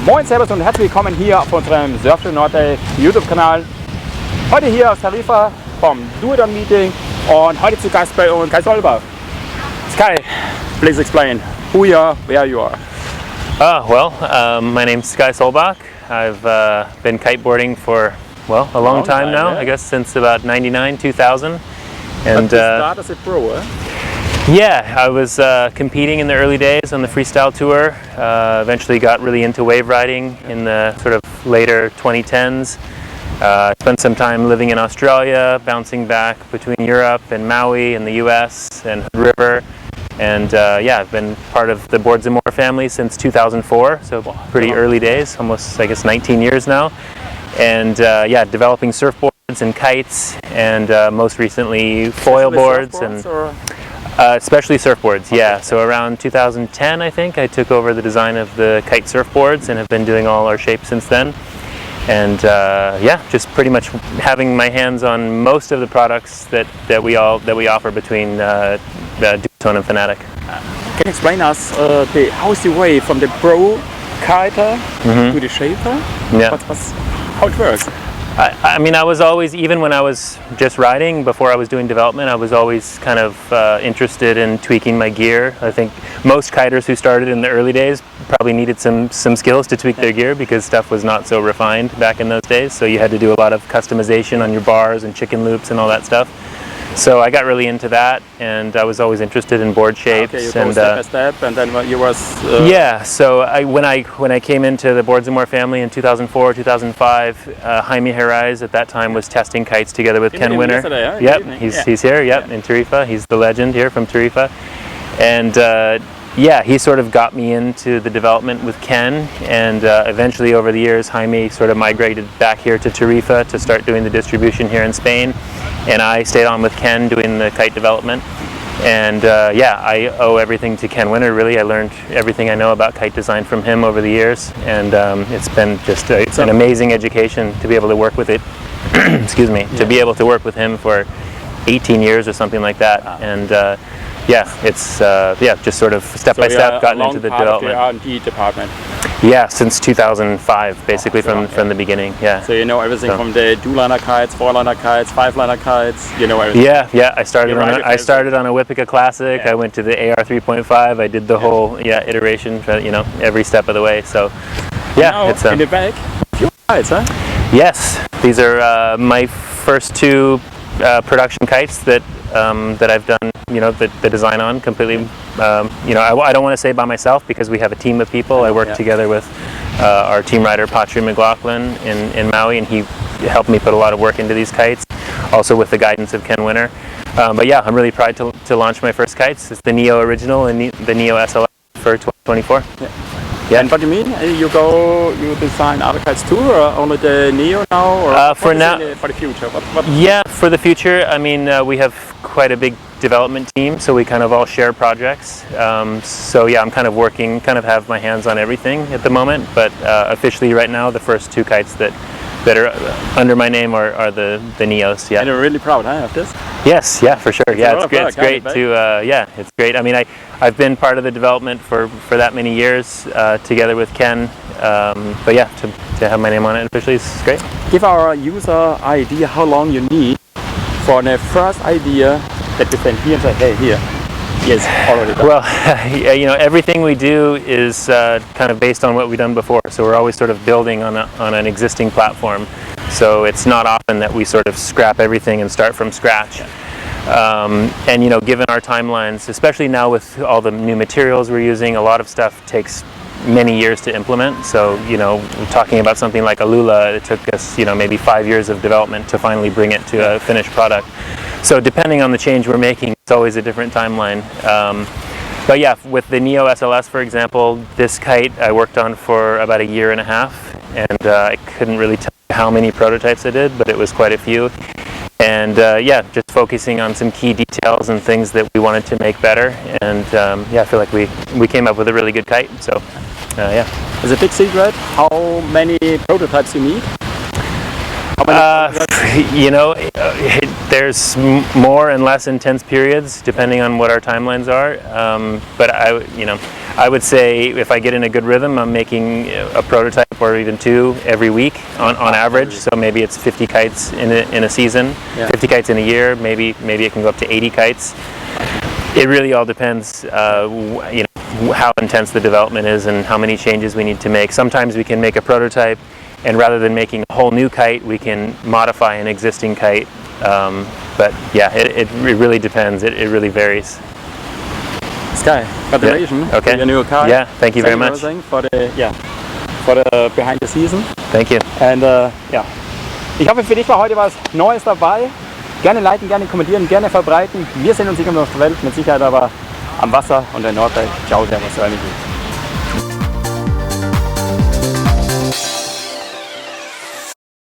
Moin, Servus und herzlich willkommen hier auf unserem Surfschule Norddeich YouTube-Kanal. Heute hier aus Tarifa vom Duotone Meeting und heute zu Gast bei uns Sky Solbach. Sky, please explain who you are, where you are. My name's Sky Solbach. I've been kiteboarding for, a long time now, yeah. I guess since about 99, 2000. And but you started as a pro, eh? Yeah, I was competing in the early days on the freestyle tour. Eventually got really into wave riding in the sort of later 2010s. Spent some time living in Australia, bouncing back between Europe and Maui and the US and Hood River. And I've been part of the Boards and More family since 2004, so pretty early days, almost I guess 19 years now. And developing surfboards and kites, and most recently foil boards and especially surfboards. Yeah, so around 2010 I think I took over the design of the kite surfboards and have been doing all our shapes since then. And just pretty much having my hands on most of the products that we offer between Duotone and Fanatic. Can you explain us how is the way from the pro kiter to the shaper? Yeah. How it works? I mean, I was always, even when I was just riding, before I was doing development, I was always kind of interested in tweaking my gear. I think most kiters who started in the early days probably needed some skills to tweak their gear because stuff was not so refined back in those days. So you had to do a lot of customization on your bars and chicken loops and all that stuff. So I got really into that, and I was always interested in board shapes. Okay, you go step by step, and then you was... Yeah, so when I came into the Boards and More family in 2004, 2005, Jaime Herraiz at that time was testing kites together with Ken Winter. Huh? Yep, he's here, in Tarifa. He's the legend here from Tarifa. And he sort of got me into the development with Ken, and eventually over the years Jaime sort of migrated back here to Tarifa to start doing the distribution here in Spain, and I stayed on with Ken doing the kite development. And I owe everything to Ken Winter, really. I learned everything I know about kite design from him over the years, and it's been just an amazing education to be able to work with it. Excuse me, to be able to work with him for 18 years or something like that. And it's just sort of step by step gotten into the development. Of the R&D department. Yeah, since 2005, basically from the beginning. Yeah. So you know everything from the 2-liner kites, 4-liner kites, 5-liner kites. You know everything. Yeah. I started on a Whippica Classic. Yeah. I went to the AR 3.5. I did the whole iteration. Every step of the way. So it's in the back. Few kites, huh? Yes, these are my first two production kites that I've done, the design on completely. I don't want to say by myself because we have a team of people. I work together with our team rider Patri McLaughlin in Maui, and he helped me put a lot of work into these kites, also with the guidance of Ken Winter. I'm really proud to launch my first kites. It's the Neo original and the Neo SLS for 2024. Yeah. And what do you mean? You design other kites too, or only the Neo now? Or for now, for the future? Yeah, for the future. I mean, we have quite a big development team, so we kind of all share projects. I'm kind of have my hands on everything at the moment. But officially, right now, the first two kites that are under my name are the Neos. Yeah. And you're really proud, of this? Yes, yeah, for sure. Yeah, it's great to. It's great. I mean, I've been part of the development for that many years together with Ken. To have my name on it officially is great. Give our user idea how long you need for the first idea that you send here and say, hey, here. Yes, already done. Well, everything we do is kind of based on what we've done before. So we're always sort of building on an existing platform. So it's not often that we sort of scrap everything and start from scratch. Given our timelines, especially now with all the new materials we're using, a lot of stuff takes many years to implement. So, talking about something like a Lula, it took us, maybe 5 years of development to finally bring it to a finished product. So depending on the change we're making, it's always a different timeline. With the Neo SLS, for example, this kite I worked on for about a year and a half, and I couldn't really tell you how many prototypes I did, but it was quite a few. And just focusing on some key details and things that we wanted to make better. And I feel like we came up with a really good kite. So Is a big secret how many prototypes you need? You know, there's more and less intense periods depending on what our timelines are. But I would say if I get in a good rhythm, I'm making a prototype or even two every week on average. So maybe it's 50 kites in a season, 50 kites in a year. Maybe it can go up to 80 kites. It really all depends, you know, how intense the development is and how many changes we need to make. Sometimes we can make a prototype, and rather than making a whole new kite, we can modify an existing kite. But yeah, it really depends. It really varies. Sky, congratulations for your new kite. Yeah, thank you very much. For the behind the season. Thank you. And ja, ich hoffe, für dich war heute was Neues dabei. Gerne liken, gerne kommentieren, gerne verbreiten. Wir sehen uns sicher noch auf der Welt, mit Sicherheit aber am Wasser und der Norddeich. Ciao, servus,